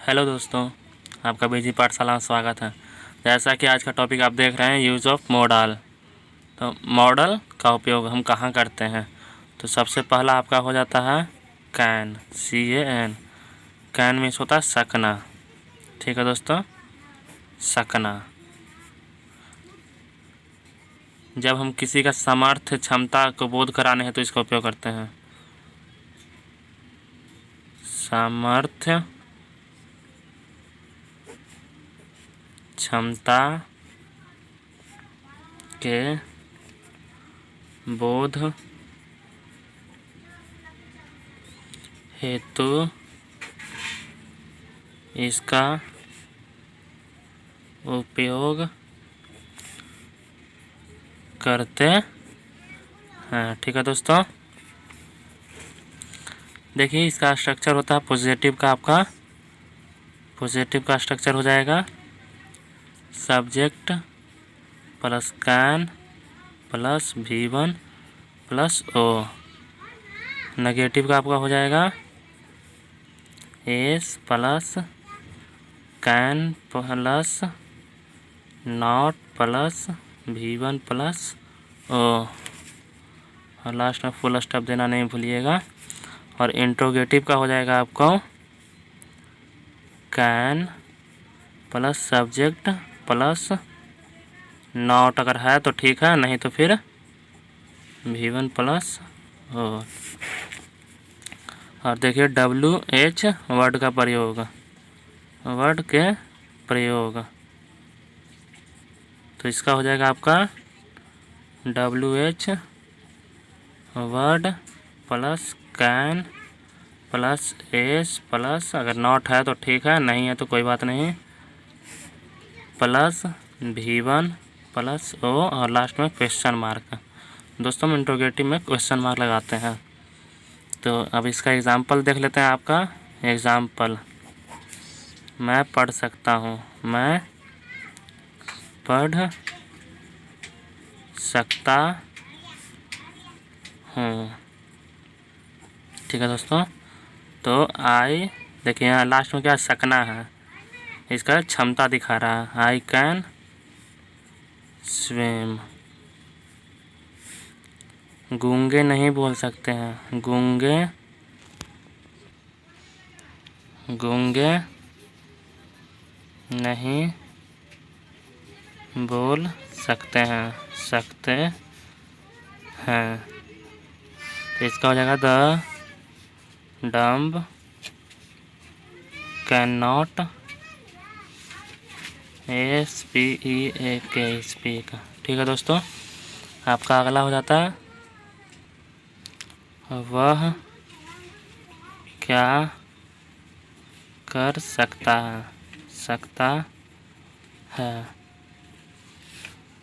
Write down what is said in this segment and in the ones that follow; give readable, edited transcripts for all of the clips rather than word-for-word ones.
Hello दोस्तों, आपका बीजी पाठशाला में स्वागत है। जैसा कि आज का टॉपिक आप देख रहे हैं, यूज़ ऑफ मॉडल। तो मॉडल का उपयोग हम कहाँ करते हैं? तो सबसे पहला आपका हो जाता है कैन, CAN। कैन मीन्स होता है सकना। ठीक है दोस्तों, सकना। जब हम किसी का सामर्थ्य क्षमता को बोध कराने हैं तो इसका उपयोग करते हैं। सामर्थ्य क्षमता के बोध हेतु इसका उपयोग करते हैं। ठीक है दोस्तों, देखिए इसका स्ट्रक्चर होता है पॉजिटिव का। आपका पॉजिटिव का स्ट्रक्चर हो जाएगा subject plus can plus V1 plus O। Negative का आपका हो जाएगा S plus can plus not plus V1 plus O। और लास्ट में फुल स्टॉप देना नहीं भूलिएगा। और इंट्रोगेटिव का हो जाएगा आपको can plus subject plus not, अगर है तो ठीक है, नहीं तो फिर V1 प्लस O। और देखिए WH वर्ड का प्रयोग, वर्ड के प्रयोग। तो इसका हो जाएगा आपका WH word plus can plus S plus, अगर नॉट है तो ठीक है, नहीं है तो कोई बात नहीं, प्लस V1 प्लस O। और लास्ट में क्वेश्चन मार्क। दोस्तों हम इंट्रोगेटिव में क्वेश्चन मार्क लगाते हैं। तो अब इसका एग्ज़ाम्पल देख लेते हैं। आपका एग्ज़ाम्पल, मैं पढ़ सकता हूँ, मैं पढ़ सकता हूँ। ठीक है दोस्तों, तो आई, देखिए यहाँ लास्ट में क्या सकना है, इसका क्षमता दिखा रहा है, आई कैन स्विम। गूंगे नहीं बोल सकते हैं, गूंगे गूंगे नहीं बोल सकते हैं, सकते हैं। तो इसका हो जाएगा the dumb can not SPEAK speak. ठीक है दोस्तों, आपका अगला हो जाता है वह क्या कर सकता है, सकता है।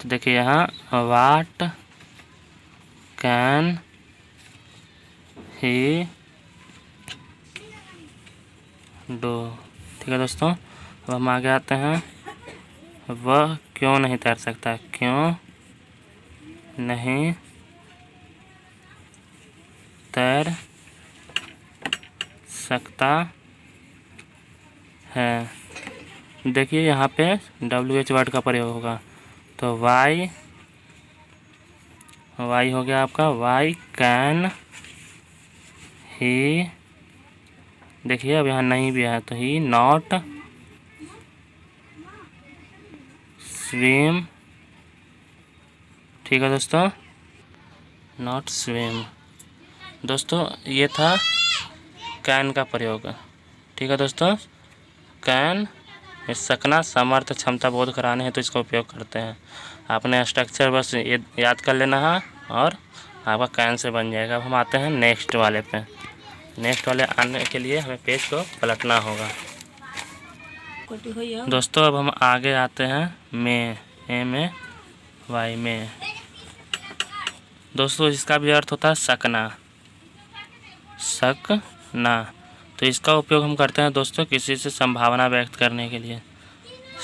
तो देखिए यहाँ वाट कैन ही डू। ठीक है दोस्तों, अब हम आगे आते हैं, वह क्यों नहीं तैर सकता, क्यों नहीं तैर सकता है। देखिए यहाँ पे WH वर्ड का प्रयोग होगा, तो वाई हो गया आपका, वाई कैन ही, देखिए अब यहाँ नहीं भी है तो ही नॉट स्विम। ठीक है दोस्तों, नॉट स्विम। दोस्तों ये था कैन का प्रयोग। ठीक है दोस्तों, कैन सकना, सामर्थ्य क्षमता बोध कराने हैं तो इसका उपयोग करते हैं। आपने स्ट्रक्चर बस ये याद कर लेना है और आपका कैन से बन जाएगा। अब हम आते हैं नेक्स्ट वाले पे। नेक्स्ट वाले आने के लिए हमें पेज को पलटना होगा। दोस्तों अब हम आगे आते हैं में, MAY में। दोस्तों इसका भी अर्थ होता है सकना, सकना। तो इसका उपयोग हम करते हैं दोस्तों किसी से संभावना व्यक्त करने के लिए।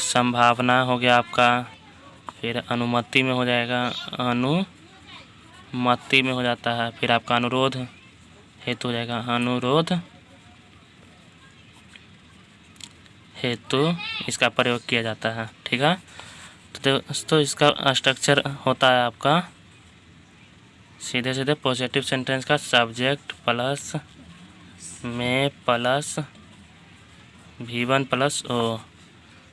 संभावना हो गया आपका, फिर अनुमति में हो जाएगा, अनुमति में हो जाता है, फिर आपका अनुरोध हेतु हो जाएगा, अनुरोध हेतु इसका प्रयोग किया जाता है। ठीक है, तो दोस्तों इसका स्ट्रक्चर होता है आपका सीधे सीधे पॉजिटिव सेंटेंस का सब्जेक्ट प्लस में plus V1 plus O.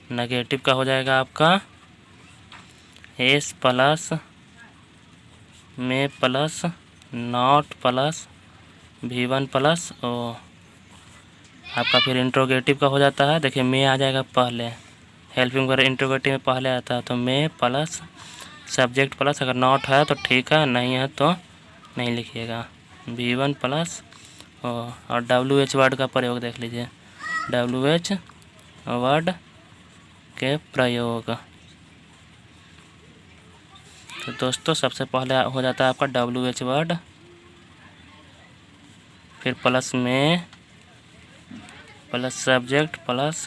Negative का हो जाएगा आपका एस प्लस में plus not plus V1 plus O. आपका फिर इंट्रोगेटिव का हो जाता है, देखिए में आ जाएगा पहले, हेल्पिंग वर्ब इंट्रोगेटिव में पहले आता है, तो में प्लस सब्जेक्ट प्लस, अगर नॉट है तो ठीक है, नहीं है तो नहीं लिखिएगा, V1 प्लस ओ। और WH वर्ड का प्रयोग देख लीजिए, WH वर्ड के प्रयोग। तो दोस्तों सबसे पहले हो जाता है आपका WH वर्ड, फिर प्लस में प्लस सब्जेक्ट प्लस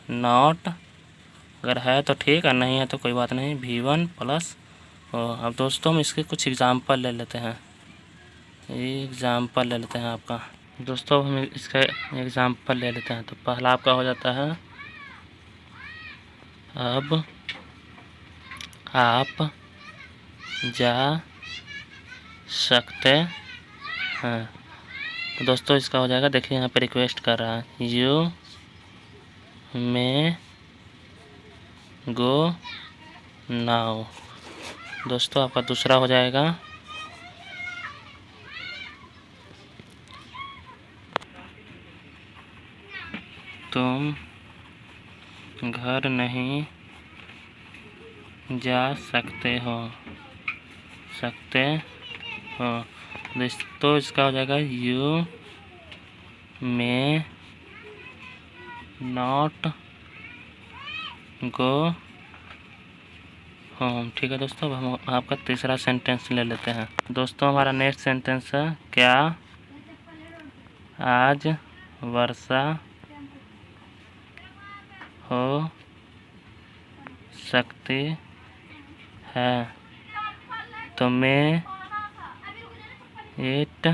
नॉट, अगर है तो ठीक है, नहीं है तो कोई बात नहीं, V1 प्लस ओ। अब दोस्तों हम इसके कुछ एग्जाम्पल ले लेते हैं, एग्जाम्पल ले लेते हैं आपका। दोस्तों हम इसका एग्जाम्पल ले लेते हैं, तो पहला आपका हो जाता है अब आप जा सकते हैं। तो दोस्तों इसका हो जाएगा, देखिए यहाँ पे रिक्वेस्ट कर रहा है, यू में गो नाउ। दोस्तों आपका दूसरा हो जाएगा तुम घर नहीं जा सकते हो, दोस्तों इसका हो जाएगा यू में नॉट गो होम। ठीक है दोस्तों, अब हम आपका तीसरा सेंटेंस ले लेते हैं। दोस्तों हमारा नेक्स्ट सेंटेंस है, क्या आज वर्षा हो सकती है, तो मैं इट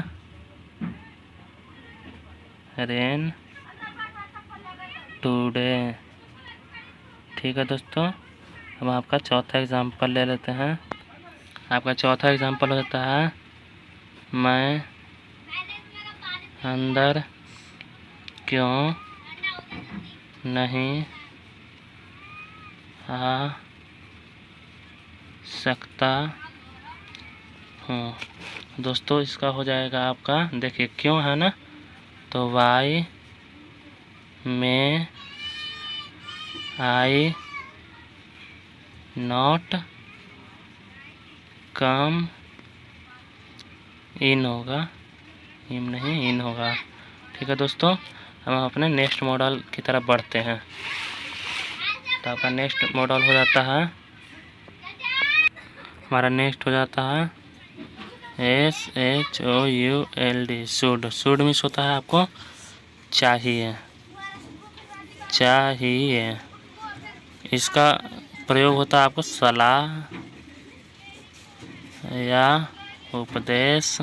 रेन टुडे। ठीक है दोस्तों, अब आपका चौथा एग्जाम्पल ले लेते हैं। आपका चौथा एग्जाम्पल हो जाता है, मैं अंदर क्यों नहीं आ सकता हूँ। दोस्तों इसका हो जाएगा आपका, देखिए क्यों है ना, तो वाई में आई नॉट कम इन होगा, इम नहीं इन होगा। ठीक है दोस्तों, हम अपने नेक्स्ट मॉडल की तरफ बढ़ते हैं। तो आपका नेक्स्ट मॉडल हो जाता है, हमारा नेक्स्ट हो जाता है SHOULD, शुड। शुड मीन्स होता है आपको चाहिए, चाहिए। इसका प्रयोग होता है आपको सलाह या उपदेश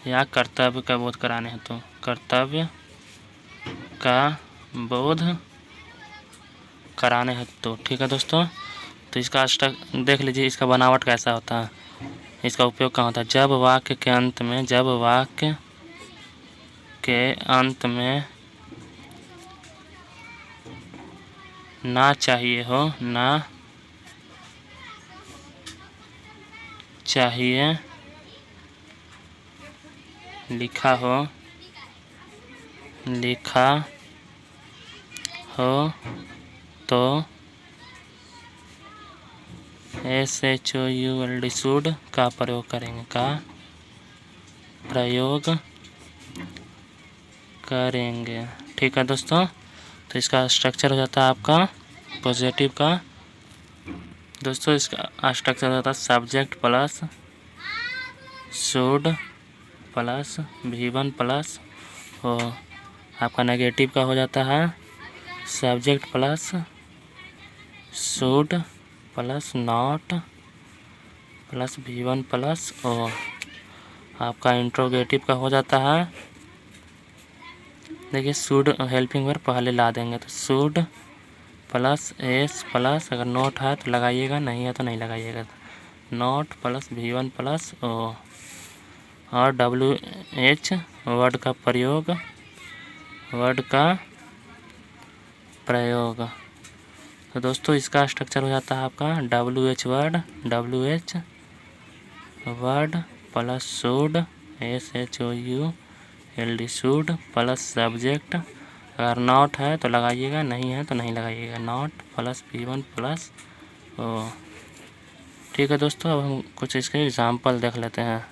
या कर्तव्य का बोध कराने हैं, तो कर्तव्य का बोध कराने हैं। तो ठीक है दोस्तों, तो इसका देख लीजिए, इसका बनावट कैसा होता है, इसका उपयोग कहाँ होता है, जब वाक्य के अंत में ना चाहिए हो, ना चाहिए लिखा हो तो SHOULD शुड का प्रयोग करेंगे। ठीक है दोस्तों, तो इसका स्ट्रक्चर हो जाता है आपका पॉजिटिव का। दोस्तों इसका स्ट्रक्चर हो जाता है subject plus should plus V1 plus O. आपका नेगेटिव का हो जाता है subject plus should plus not plus V1 plus O. आपका इंट्रोगेटिव का हो जाता है, देखिए शुड हेल्पिंग वर्ब पहले ला देंगे, तो शुड प्लस एस प्लस, अगर नॉट है तो लगाइएगा, नहीं है तो नहीं लगाइएगा। Not plus V1 plus O, और WH वर्ड का प्रयोग। तो दोस्तों इसका स्ट्रक्चर हो जाता है आपका WH word plus should SHOULD should plus subject, अगर नॉट है तो लगाइएगा, नहीं है तो नहीं लगाइएगा। Not plus V1 plus O. ठीक है दोस्तों, अब हम कुछ इसके एग्जाम्पल देख लेते हैं।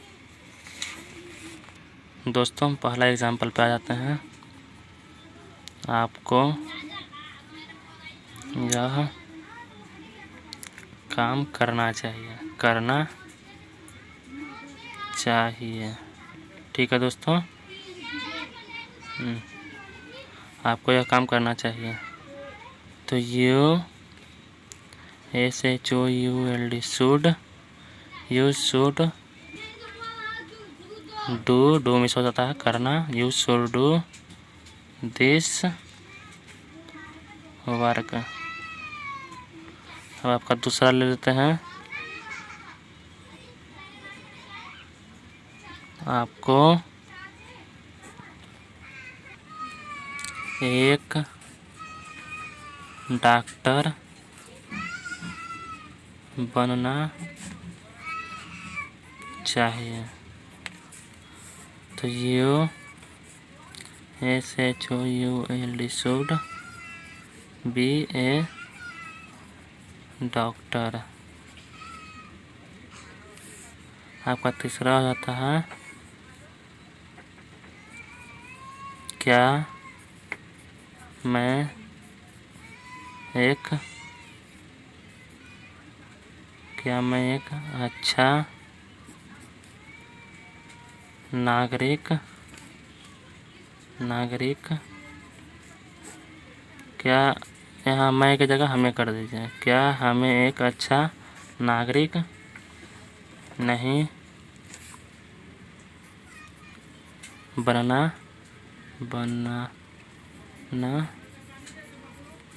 दोस्तों हम पहला एग्जाम्पल पे आ जाते हैं। आपको यह काम करना चाहिए, ठीक है दोस्तों, आपको यह काम करना चाहिए। तो SHOULD should, you should do miss हो जाता है करना, you should do this work. अब आपका दूसरा ले लेते हैं। आपको एक डॉक्टर बनना चाहिए, तो SHOULD should be A doctor. आपका तीसरा हो जाता है, क्या मैं एक अच्छा नागरिक, क्या, यहाँ मैं की जगह हमें कर दीजिए, क्या हमें एक अच्छा नागरिक नहीं बनना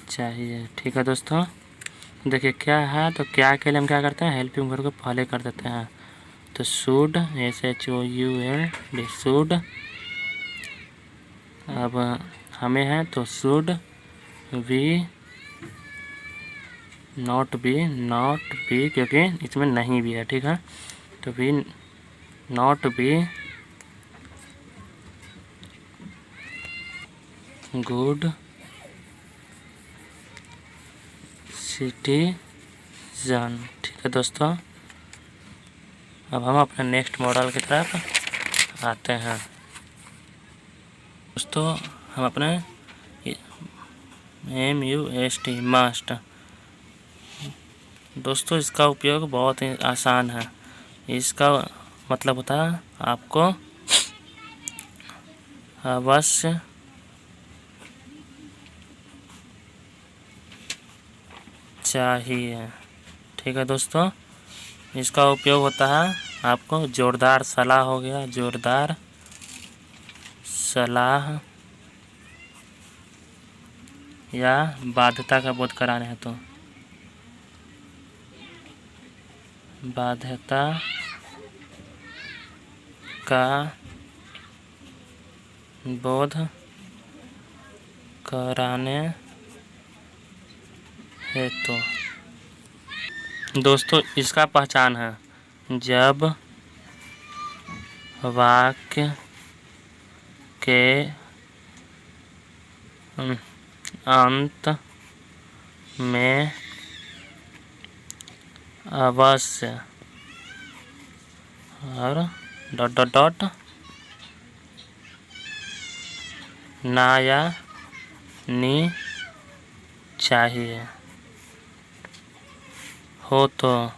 चाहिए। ठीक है दोस्तों, देखिए क्या है, तो क्या के लिए हम क्या करते हैं, हेल्पिंग वर्ब को पहले कर देते हैं। तो शुड SHOULD शुड, अब हमें है तो शुड वी नॉट बी, क्योंकि इसमें नहीं भी है, ठीक है, तो we not be good citizen. ठीक है दोस्तों, अब हम अपने नेक्स्ट मॉडल की तरफ आते हैं। दोस्तों हम अपने MUST मस्ट, दोस्तों इसका उपयोग बहुत ही आसान है। इसका मतलब होता है आपको अवश्य चाहिए। ठीक है दोस्तों, इसका उपयोग होता है आपको जोरदार सलाह हो गया, जोरदार सलाह या बाध्यता का बोध कराने हैं, तो बाध्यता का बोध कराने हेतु। दोस्तों इसका पहचान है, जब वाक्य के अंत में अवश्य और ... ना या नी चाहिए, हो तो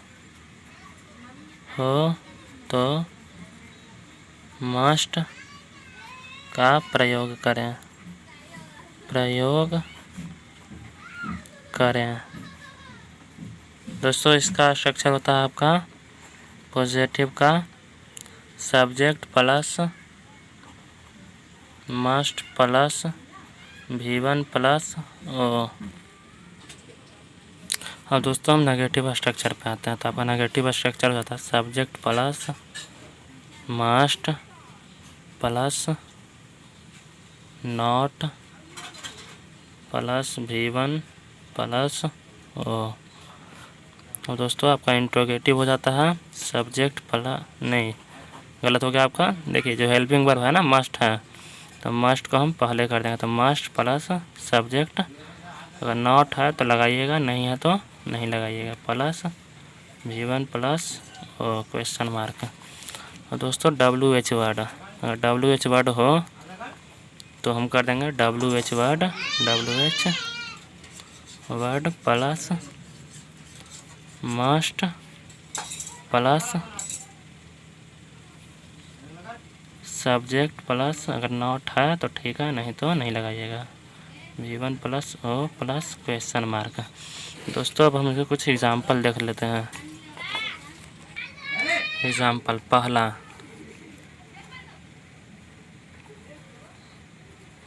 मस्ट का प्रयोग करें। दोस्तों इसका स्ट्रक्चर होता है आपका पॉजिटिव का subject plus must plus V1 plus O. अब दोस्तों हम नेगेटिव स्ट्रक्चर पे आते हैं। तो आपका नेगेटिव स्ट्रक्चर हो जाता है subject plus must plus not plus V1 plus O. और दोस्तों आपका इंट्रोगेटिव हो जाता है सब्जेक्ट प्लस, नहीं गलत हो गया आपका। देखिए जो हेल्पिंग वर्ब है ना मस्ट है, तो मस्ट को हम पहले कर देंगे। तो मस्ट प्लस सब्जेक्ट, अगर नॉट है तो लगाइएगा, नहीं है तो नहीं लगाइएगा, plus V1 plus O question mark. और दोस्तों WH वर्ड, अगर WH वर्ड हो तो हम कर देंगे WH word plus must plus subject plus, अगर नॉट है तो ठीक है, नहीं तो नहीं लगाइएगा, V1 plus O plus question mark. दोस्तों अब हम इसे कुछ एग्जाम्पल देख लेते हैं। एग्जाम्पल पहला,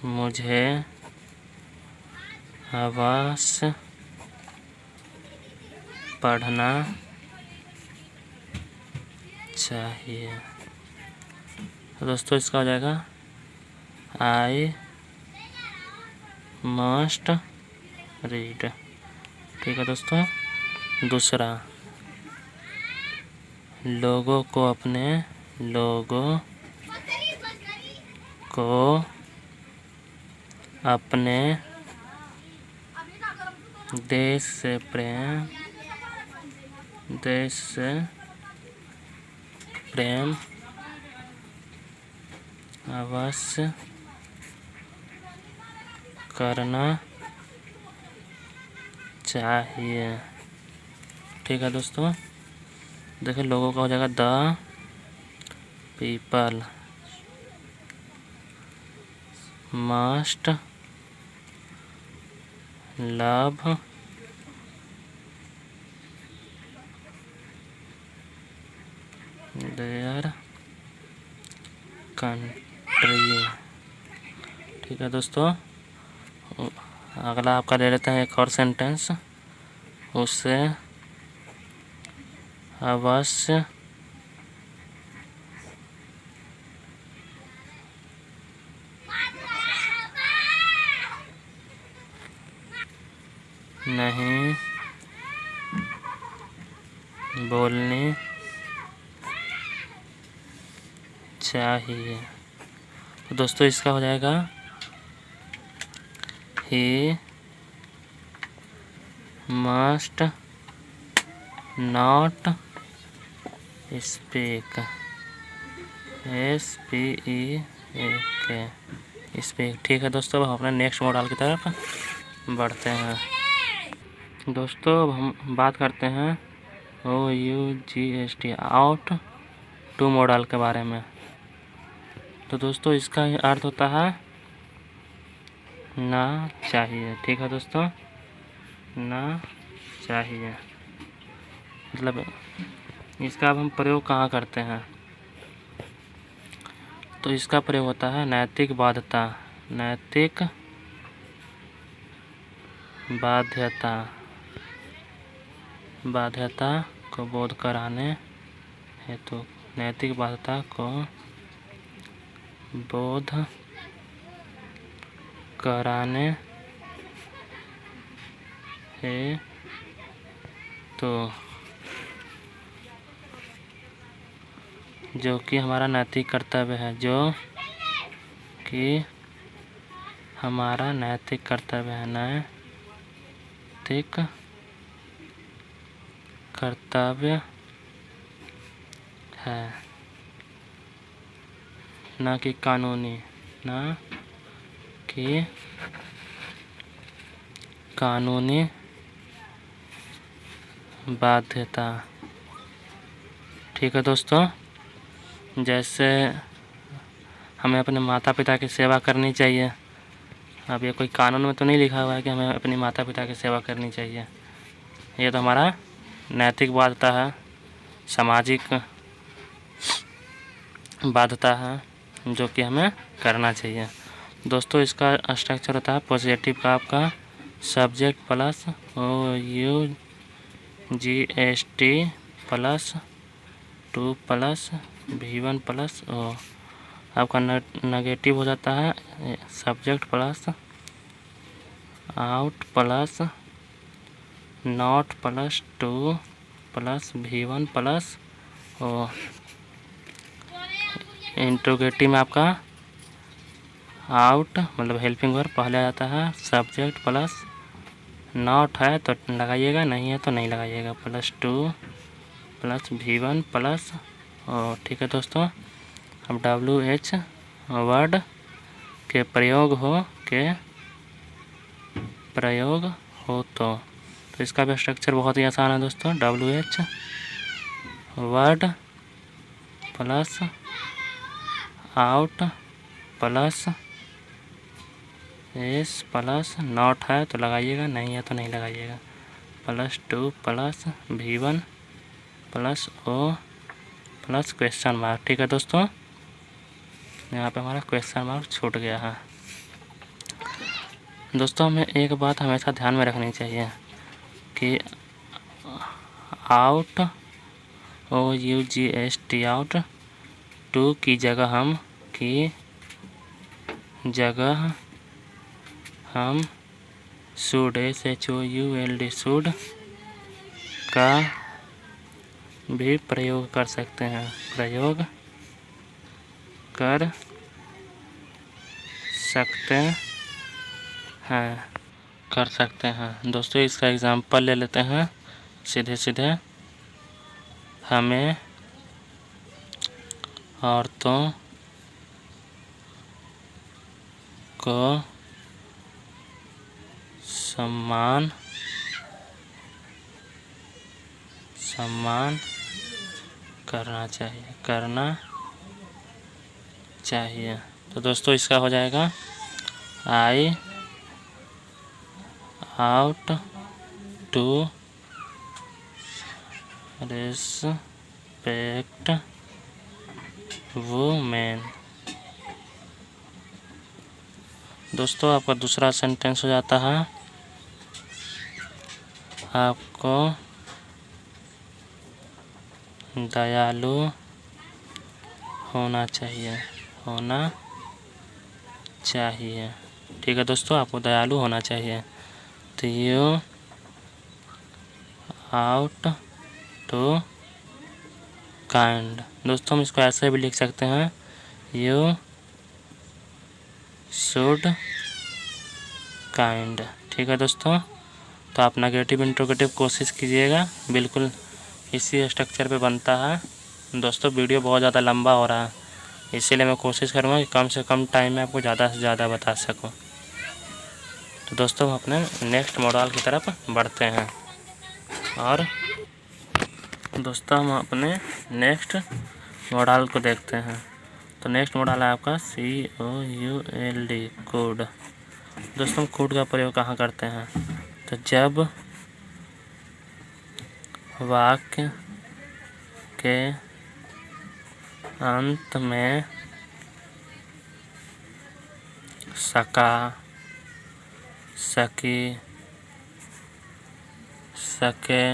मुझे अवश्य पढ़ना चाहिए। तो दोस्तों इसका हो जाएगा आई मस्ट रीड। ठीक है दोस्तों। दूसरा, लोगों को अपने देश से प्रेम अवश्य करना चाहिए। ठीक है दोस्तों। देखिए लोगों का हो जाएगा the people must love their country. ठीक है दोस्तों। अगला आपका ले लेते हैं एक और सेंटेंस, उससे अवश्य नहीं बोलनी चाहिए। तो दोस्तों इसका हो जाएगा he must not speak speak. ठीक है दोस्तों, अब हम अपने नेक्स्ट मॉडल की तरफ बढ़ते हैं। दोस्तों अब हम बात करते हैं OUGST आउट टू मॉडल के बारे में। तो दोस्तों इसका अर्थ होता है ना चाहिए। ठीक है दोस्तों, ना चाहिए मतलब इसका अब हम प्रयोग कहाँ करते हैं। तो इसका प्रयोग होता है नैतिक बाध्यता को बोध कराने हेतु, नैतिक बाध्यता को बोध कराने हेतु, जो कि हमारा नैतिक कर्तव्य है, जो कि हमारा नैतिक कर्तव्य है, नैतिक कर्तव्य है, ना कि कानूनी बाध्यता। ठीक है दोस्तों। जैसे हमें अपने माता पिता की सेवा करनी चाहिए। अब ये कोई कानून में तो नहीं लिखा हुआ है कि हमें अपनी माता पिता की सेवा करनी चाहिए, ये तो हमारा नैतिक बाध्यता है, सामाजिक बाध्यता है, जो कि हमें करना चाहिए। दोस्तों इसका स्ट्रक्चर होता है पॉजिटिव का आपका subject plus OUGST plus 2 plus V1 plus O। आपका नेगेटिव हो जाता है subject plus out plus not plus 2 plus V1 plus O। Interrogative में आपका आउट मतलब हेल्पिंग वर्ब पहले आ जाता है सब्जेक्ट प्लस नॉट है तो लगाइएगा, नहीं है तो नहीं लगाइएगा, plus 2 plus V1 plus O। ठीक है दोस्तों, अब WH वर्ड के प्रयोग हो तो इसका भी स्ट्रक्चर बहुत ही आसान है दोस्तों। WH word plus out plus S plus not है तो लगाइएगा, नहीं है तो नहीं लगाइएगा, plus 2 plus V1 plus O plus question mark. ठीक है दोस्तों, यहाँ पे हमारा क्वेश्चन मार्क छूट गया है। दोस्तों हमें एक बात हमेशा ध्यान में रखनी चाहिए कि आउट OUGST आउट 2 की जगह हम शुड SHOULD शुड का भी प्रयोग कर सकते हैं, कर सकते हैं। दोस्तों इसका एग्जांपल ले लेते हैं सीधे। हमें औरतों को सम्मान करना चाहिए। तो दोस्तों इसका हो जाएगा आई आउट टू रिस्पेक्ट वुमेन। दोस्तों आपका दूसरा सेंटेंस हो जाता है आपको दयालु होना चाहिए। ठीक है दोस्तों, आपको दयालु होना चाहिए। तो यू आउट टू काइंड। दोस्तों हम इसको ऐसे भी लिख सकते हैं यू शुड काइंड। ठीक है दोस्तों, तो आप नेगेटिव इंट्रोगेटिव कोशिश कीजिएगा, बिल्कुल इसी स्ट्रक्चर पे बनता है। दोस्तों वीडियो बहुत ज़्यादा लंबा हो रहा है, इसीलिए मैं कोशिश करूँगा कि कम से कम टाइम में आपको ज़्यादा से ज़्यादा बता सकूँ। तो दोस्तों हम अपने नेक्स्ट मॉडल की तरफ बढ़ते हैं और दोस्तों हम अपने नेक्स्ट मॉडल को देखते हैं। तो नेक्स्ट मॉडल है आपका COULD कोड। दोस्तों कोड का प्रयोग कहाँ करते हैं? तो जब वाक्य के अंत में सका, सकी, सके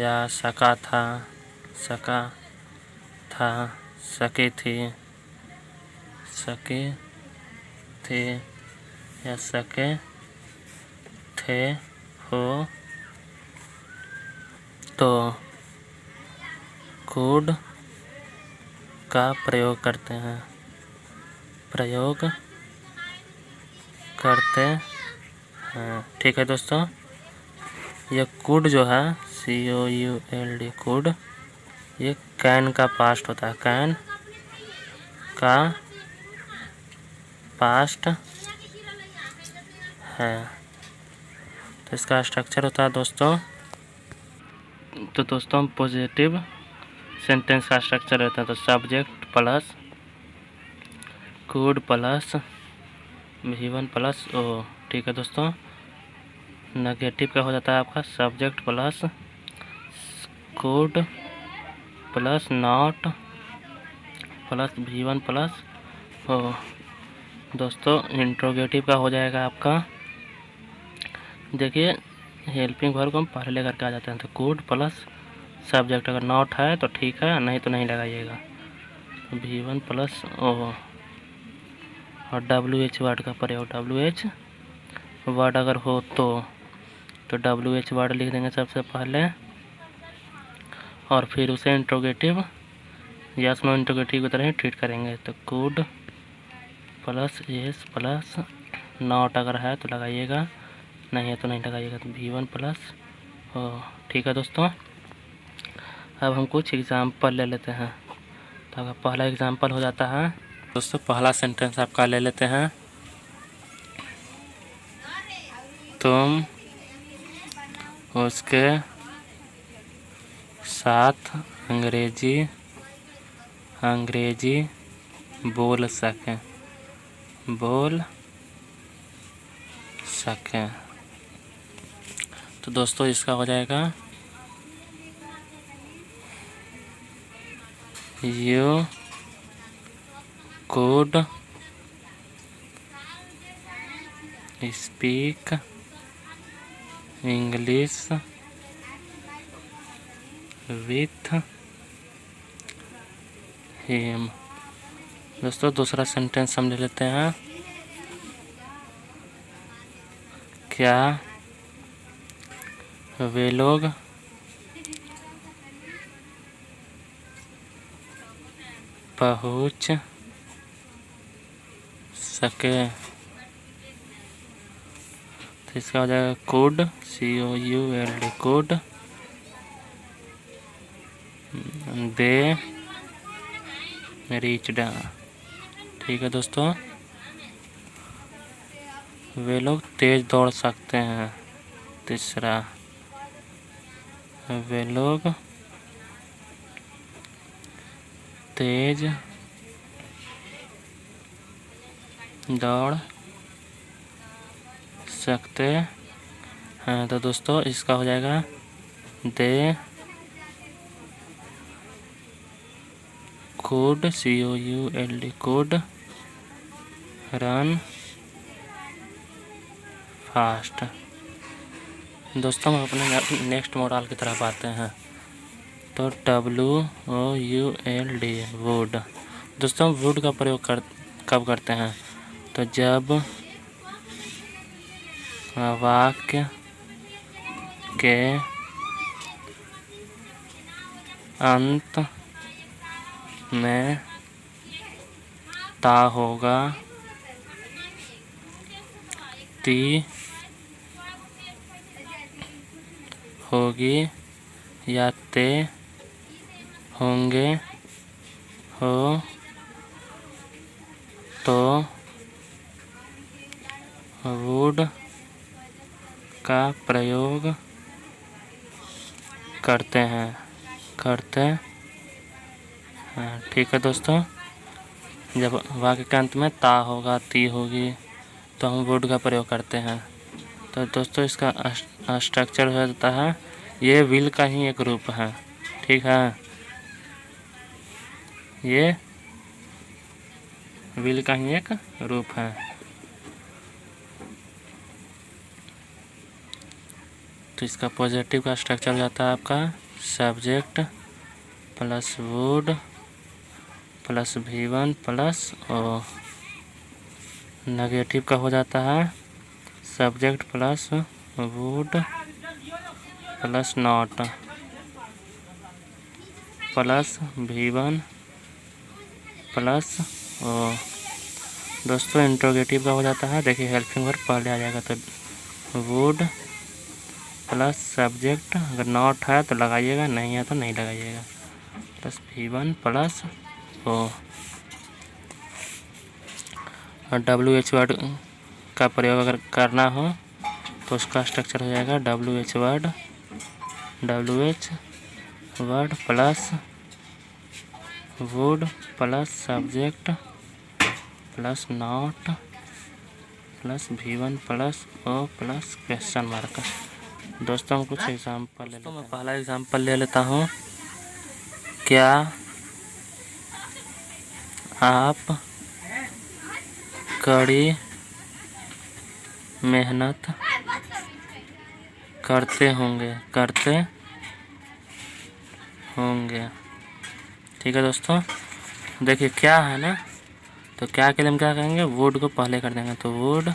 या सका था, सकी थी या सके थे हो तो कोड का प्रयोग करते हैं, ठीक है दोस्तों, यह कोड जो है COULD कोड, ये कैन का पास्ट होता है, कैन का पास्ट है। तो इसका स्ट्रक्चर होता है दोस्तों, तो दोस्तों पॉजिटिव सेंटेंस का स्ट्रक्चर रहता है तो subject plus could plus V1 plus O। ठीक है दोस्तों, नेगेटिव का हो जाता है आपका subject plus could plus not plus V1 plus O. दोस्तों इंट्रोगेटिव का हो जाएगा आपका, देखिए हेल्पिंग वर्ब को हम पहले लेकर के आ जाते हैं। तो कुड प्लस सब्जेक्ट, अगर नॉट है तो ठीक है, नहीं तो नहीं लगाइएगा। V1 प्लस ओ और WH वर्ड का प्रयोग, WH वर्ड अगर हो तो WH वर्ड लिख देंगे सबसे पहले, और फिर उसे इंट्रोगेटिव यस नो इंट्रोगेटिव की तरह ही ट्रीट करेंगे। तो could plus S plus not अगर है तो लगाइएगा, नहीं है तो नहीं लगाइएगा। तो V1 प्लस ओ। ठीक है दोस्तों, अब हम कुछ एग्जाम्पल ले लेते हैं। तो अगर पहला एग्जाम्पल हो जाता है दोस्तों, पहला सेंटेंस आपका ले लेते हैं। तुम उसके साथ अंग्रेजी बोल सकें। तो दोस्तों इसका हो जाएगा you could speak English with him. दोस्तों दूसरा सेंटेंस हम ले लेते हैं। क्या वे लोग पहुंच सके। तो इसका हो जाएगा could COULD could they reached. ठीक है दोस्तों, वे लोग तेज दौड़ सकते हैं। तीसरा, वे लोग तेज दौड़ सकते हैं। तो दोस्तों इसका हो जाएगा they could COULD could run fast. दोस्तों हम अपने नेक्स्ट मॉडल की तरफ आते हैं। तो WOULD वुड। दोस्तों वुड का प्रयोग कब करते हैं? तो जब वाक्य के अंत में ता होगा, ती होगी या ते होंगे, हो तो वुड का प्रयोग करते हैं। ठीक है दोस्तों, जब वाक्य के अंत में ता होगा, ती होगी, तो हम वुड का प्रयोग करते हैं। तो दोस्तों इसका स्ट्रक्चर हो जाता है, ये विल का ही एक रूप है। ठीक है, ये विल का ही एक रूप है। तो इसका पॉजिटिव का स्ट्रक्चर हो जाता है आपका subject plus would plus V1 plus O. Negative का हो जाता है subject plus would plus not plus V1 plus O. दोस्तों इंट्रोगेटिव का हो जाता है, देखिए हेल्पिंग वर्ब पहले आ जाएगा। तो वुड प्लस सब्जेक्ट, अगर नॉट है तो लगाइएगा, नहीं है तो नहीं लगाइएगा, प्लस V1 प्लस ओ। और WH वर्ड का प्रयोग अगर करना हो तो उसका स्ट्रक्चर हो जाएगा WH word plus would plus subject plus not plus V1 plus O plus question mark. दोस्तों हम कुछ एग्जाम्पल ले लेते हैं। मैं पहला एग्जाम्पल ले लेता हूँ। क्या आप कड़ी मेहनत करते होंगे ठीक है दोस्तों। देखिए क्या है ना, तो क्या के लिए हम क्या करेंगे, वुड को पहले कर देंगे, तो वुड,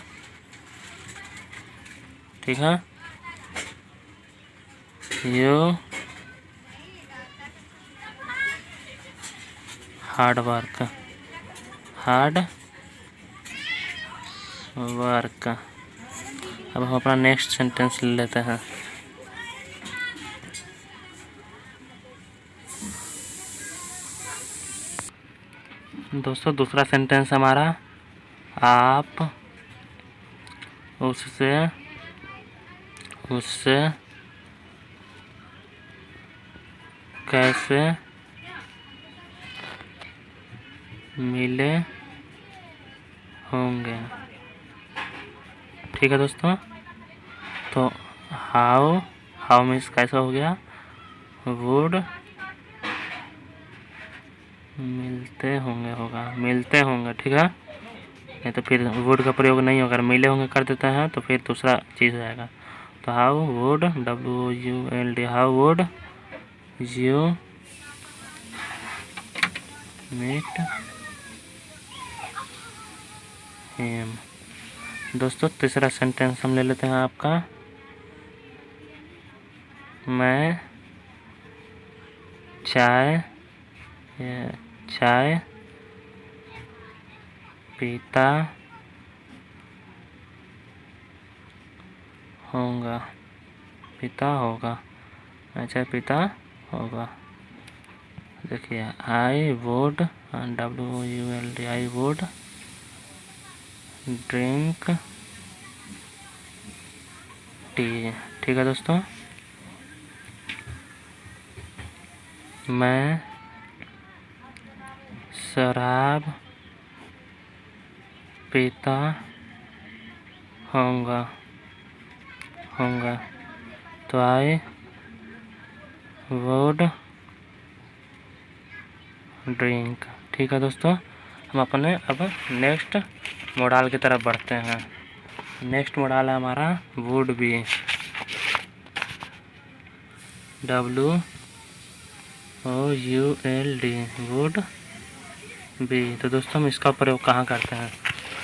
ठीक है। यू हार्ड वर्क अब हम अपना नेक्स्ट सेंटेंस ले लेते हैं। दोस्तों दूसरा सेंटेंस हमारा, आप उससे कैसे मिले होंगे, ठीक है दोस्तों। तो हाउ मीन्स कैसा हो गया, वुड मिलते होंगे, ठीक है। नहीं तो फिर वुड का प्रयोग नहीं होगा, अगर मिले होंगे कर देते हैं तो फिर दूसरा चीज़ हो जाएगा। तो how would, WULD, how would you meet him. दोस्तों तीसरा सेंटेंस हम ले लेते हैं आपका, मैं चाय पीता होगा, देखिए I would, WULD, I would drink tea, ठीक है दोस्तों। मैं शराब पीता होऊंगा, तो आई वुड ड्रिंक, ठीक है दोस्तों। हम अपने अब नेक्स्ट मॉडल की तरफ बढ़ते हैं। नेक्स्ट मॉडल है हमारा would be, WOULD, would be. तो दोस्तों हम इसका प्रयोग कहाँ करते हैं,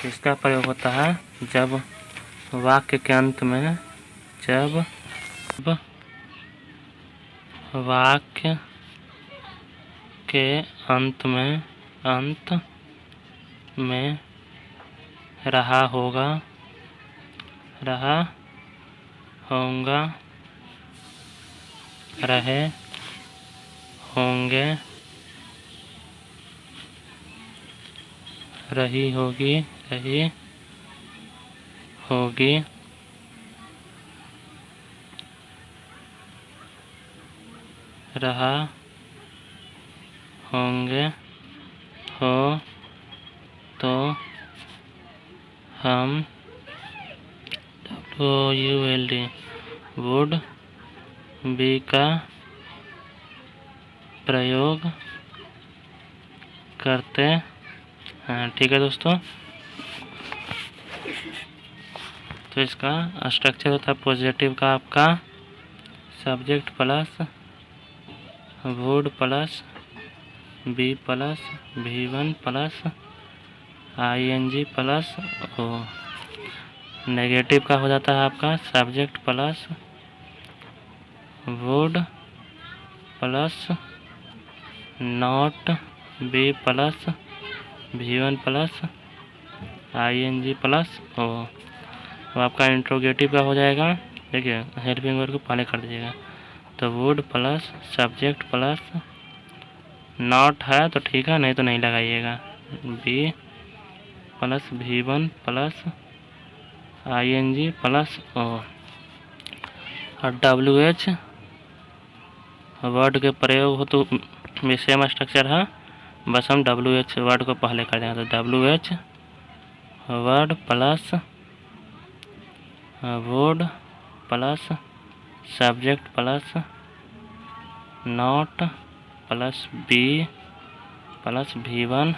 इसका प्रयोग होता है जब वाक्य के अंत में, वाक्य के अंत में रहा होगा, रहे होंगे, रही होगी, रहा होंगे, हो तो हम WOULD वुड बी का प्रयोग करते हैं, ठीक है दोस्तों। तो इसका स्ट्रक्चर होता है पॉजिटिव का आपका subject plus would plus be plus V1 plus ING plus O. Negative का हो जाता है आपका subject plus would plus not be plus V1 plus ING plus O. तो आपका इंट्रोगेटिव का हो जाएगा, देखिए हेल्पिंग वर्ब को पहले कर दीजिएगा, तो would plus subject plus not है तो ठीक है, नहीं तो नहीं लगाइएगा, be plus V1 plus ING plus O. और WH वर्ड के प्रयोग हो तो भी सेम स्ट्रक्चर है, बस हम WH वर्ड को पहले कर देंगे, तो WH word plus would plus subject plus not plus be plus V1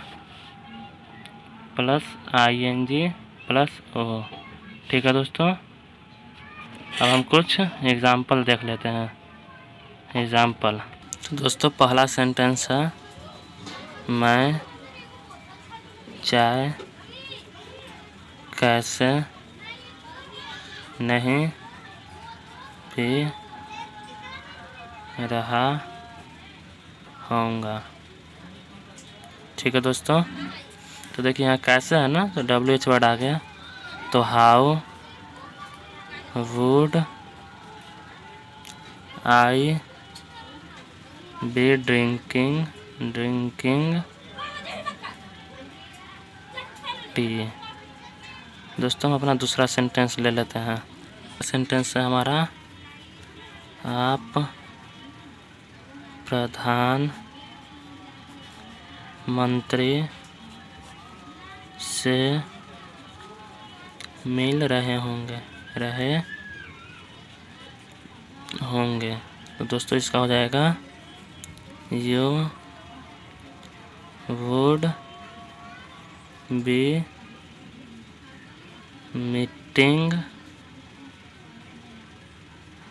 plus ING plus O। ठीक है दोस्तों, अब हम कुछ एग्जाम्पल देख लेते हैं। एग्जाम्पल, तो दोस्तों पहला सेंटेंस है, मैं चाय कैसे नहीं पी रहा होऊंगा। ठीक है दोस्तों, तो देखिए यहाँ कैसे है ना, तो WH वर्ड आ गया। तो how would I be drinking tea. दोस्तों हम अपना दूसरा सेंटेंस ले लेते हैं। सेंटेंस है हमारा, आप प्रधान मंत्री से मिल रहे होंगे। तो दोस्तों इसका हो जाएगा, you would be meeting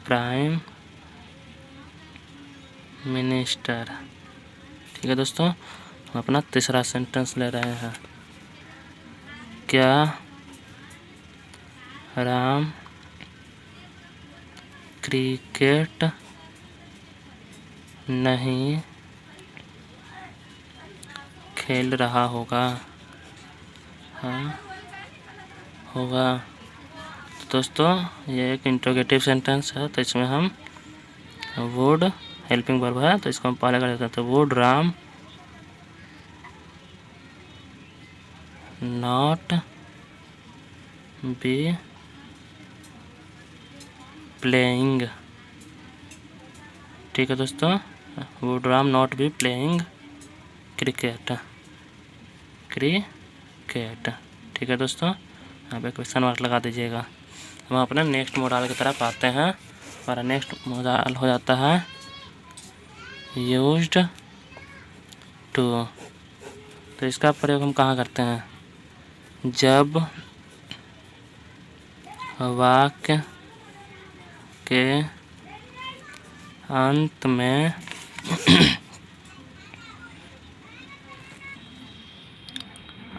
prime minister. ठीक है दोस्तों, हम अपना तीसरा सेंटेंस ले रहे हैं। क्या राम क्रिकेट नहीं खेल रहा होगा? तो दोस्तों ये एक इंट्रोगेटिव सेंटेंस है, तो इसमें हम वुड हेल्पिंग वर्ब है, तो इसको हम पहले कर देते हैं। तो would Ram not be playing. ठीक है दोस्तों, would Ram not be playing cricket. ठीक है दोस्तों, यहाँ पे क्वेश्चन मार्क लगा दीजिएगा। हम अपने नेक्स्ट मॉडल की तरफ आते हैं। हमारा नेक्स्ट मॉडल हो जाता है यूज्ड टू। तो इसका प्रयोग हम कहाँ करते हैं? जब वाक्य के अंत में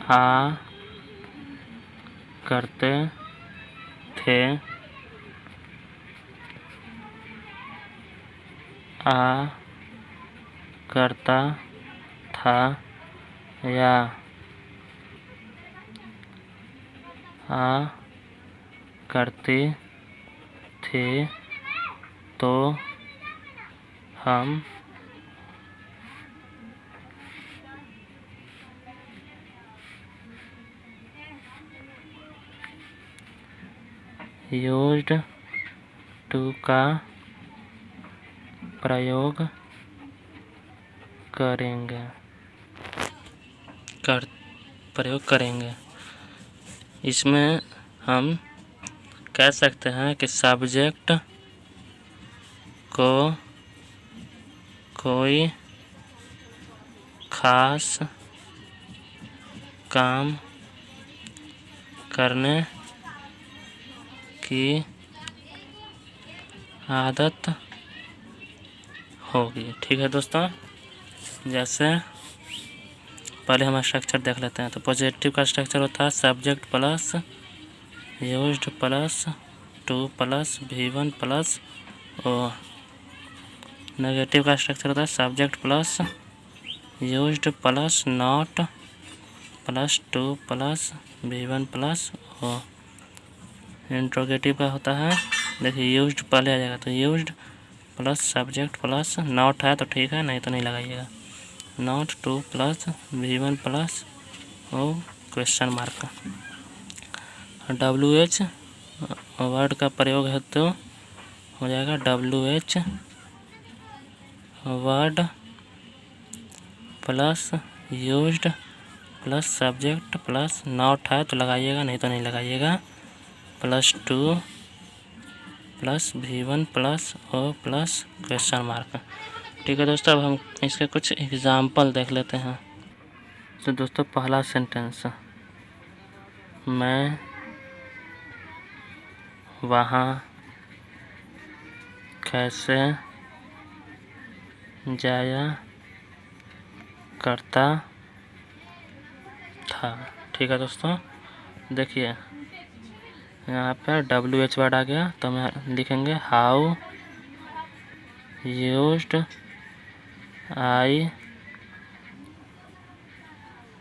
आ करते थे, आ करता था या आ करती थी, तो हम यूज्ड टू का प्रयोग करेंगे। इसमें हम कह सकते हैं कि सब्जेक्ट को कोई खास काम करने की आदत होगी। ठीक है दोस्तों, जैसे पहले हम स्ट्रक्चर देख लेते हैं। तो पॉजिटिव का स्ट्रक्चर होता है subject plus used plus to plus V1 plus O. Negative का स्ट्रक्चर होता है subject plus used plus not plus to plus V1 plus O. Interrogative का होता है, देखिए यूज्ड पहले आ जाएगा, तो used plus subject plus not है तो ठीक है, नहीं तो नहीं लगाइएगा। Not to plus V1 plus O question mark. WH word का प्रयोग है तो हो जाएगा WH word plus used plus subject plus not है तो लगाइएगा, नहीं तो नहीं लगाइएगा। Plus to plus V1 plus O plus question mark. ठीक है दोस्तों, अब हम इसके कुछ एग्जाम्पल देख लेते हैं। तो दोस्तों पहला सेंटेंस, मैं वहाँ कैसे जाया करता था। ठीक है दोस्तों, देखिए यहाँ पे WH वर्ड आ गया, तो हम लिखेंगे how used I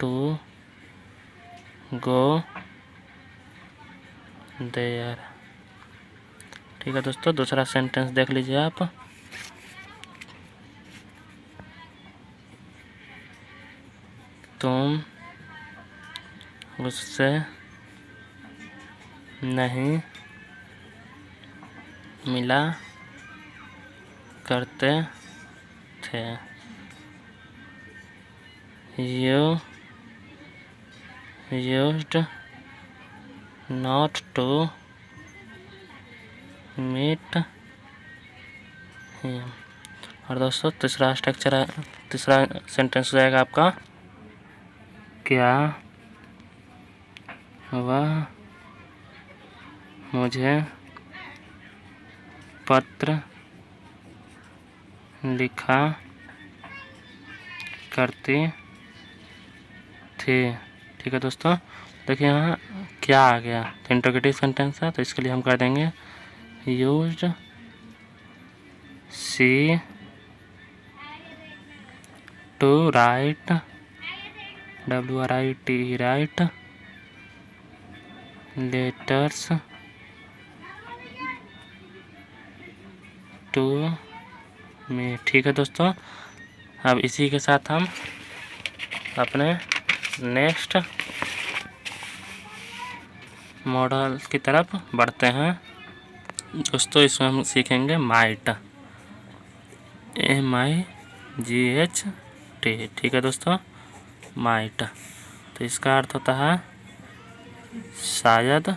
to go there. ठीक है दोस्तों, दूसरा सेंटेंस देख लीजिए आप। तुम उससे नहीं मिला करते थे। You used not to meet him। और दोस्तों तीसरा स्ट्रक्चर है, तीसरा सेंटेंस हो जाएगा आपका, क्या वह मुझे पत्र लिखा करती थी। ठीक है दोस्तों, देखिए यहाँ क्या आ गया, तो इंटरोगेटिव सेंटेंस है, तो इसके लिए हम कर देंगे used she to write, WRIT write letters to me. ठीक है दोस्तों, अब इसी के साथ हम अपने नेक्स्ट मॉडल की तरफ बढ़ते हैं दोस्तों। इसमें हम सीखेंगे माइट, MIGHT। ठीक है दोस्तों, माइट, तो इसका अर्थ होता है शायद,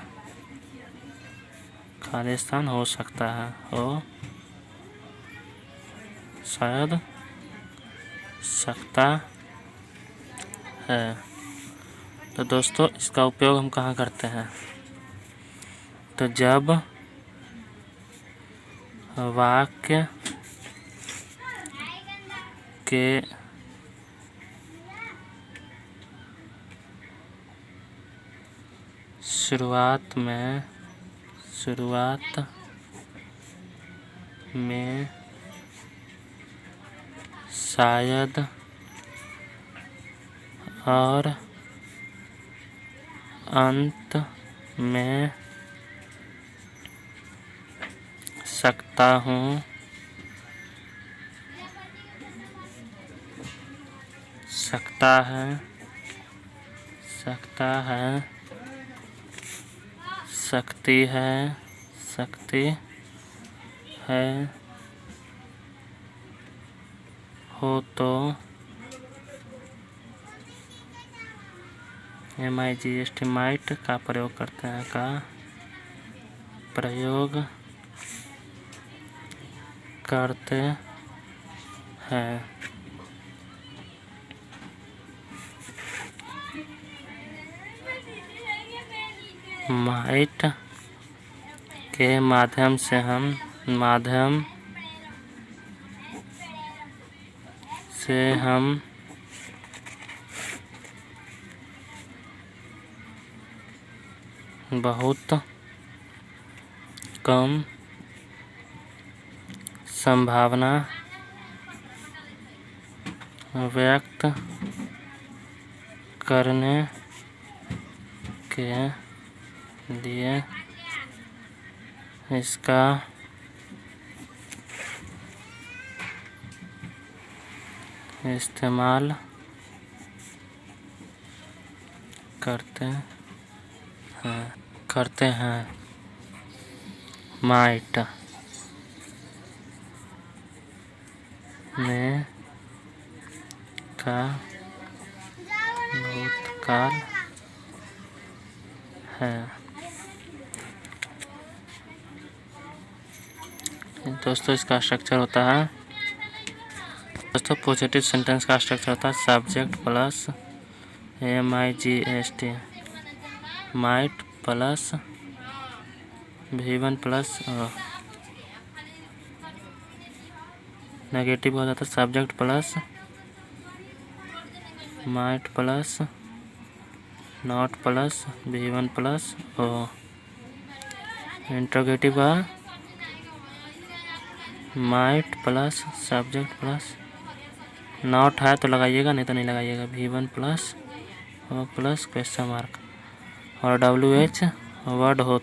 खाली स्थान हो सकता है, हो शायद सकता है। तो दोस्तों इसका उपयोग हम कहाँ करते हैं, तो जब वाक्य के शुरुआत में शायद और अंत में सकता हूँ, सकता है, सकती है, हो तो MIGHT माइट का प्रयोग करते हैं, का प्रयोग करते हैं। माइट के माध्यम से हम बहुत कम संभावना व्यक्त करने के लिए इसका इस्तेमाल करते हैं। माइट में का भूतकाल है। दोस्तों इसका स्ट्रक्चर होता है, दोस्तों पॉजिटिव सेंटेंस का स्ट्रक्चर होता है subject plus MIGHT, might plus V1 plus negative हो जाता है subject plus might plus not plus V1 plus interrogative का might plus subject plus not है तो लगाइएगा, नहीं तो नहीं लगाइएगा। V1 plus plus question mark और WH वर्ड हो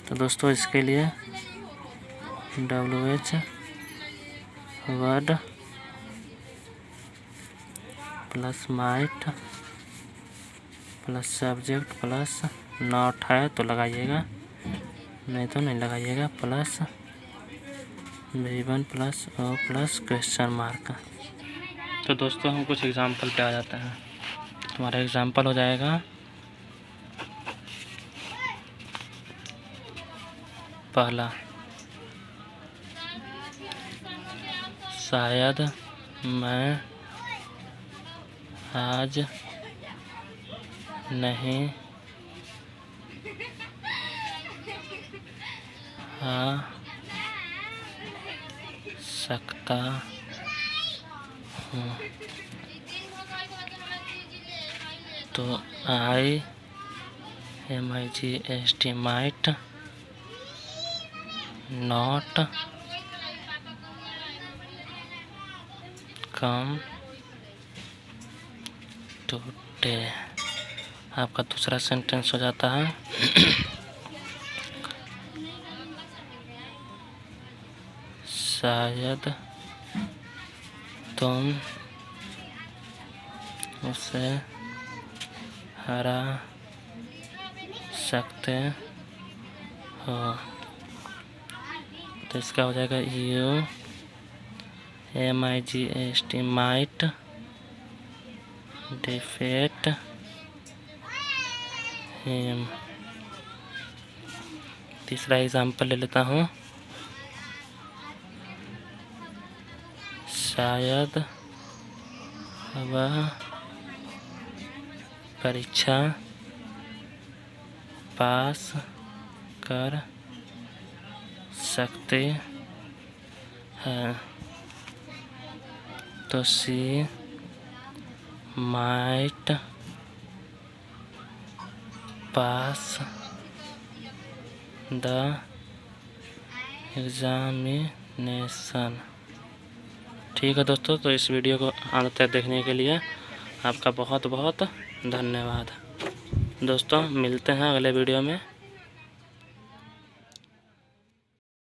तो दोस्तों इसके लिए WH word plus might plus subject plus not है तो लगाइएगा, नहीं तो नहीं लगाइएगा, plus V1 plus plus question mark. तो दोस्तों हम कुछ एग्जाम्पल पे आ जाते हैं। तुम्हारा एग्जाम्पल हो जाएगा पहला, शायद मैं आज नहीं आ सकता हूँ, तो IMIGST might not come today. आपका दूसरा सेंटेंस हो जाता है शायद तुम उसे हरा सकते हो, तो इसका हो जाएगा UMIGST माइट डिफीट हिम। तीसरा एग्जाम्पल ले लेता हूँ, शायद वह परीक्षा पास कर सकते हैं, तो she might pass the examination. ठीक है दोस्तों, तो इस वीडियो को अंत तक देखने के लिए आपका बहुत बहुत धन्यवाद। दोस्तों मिलते हैं अगले वीडियो में।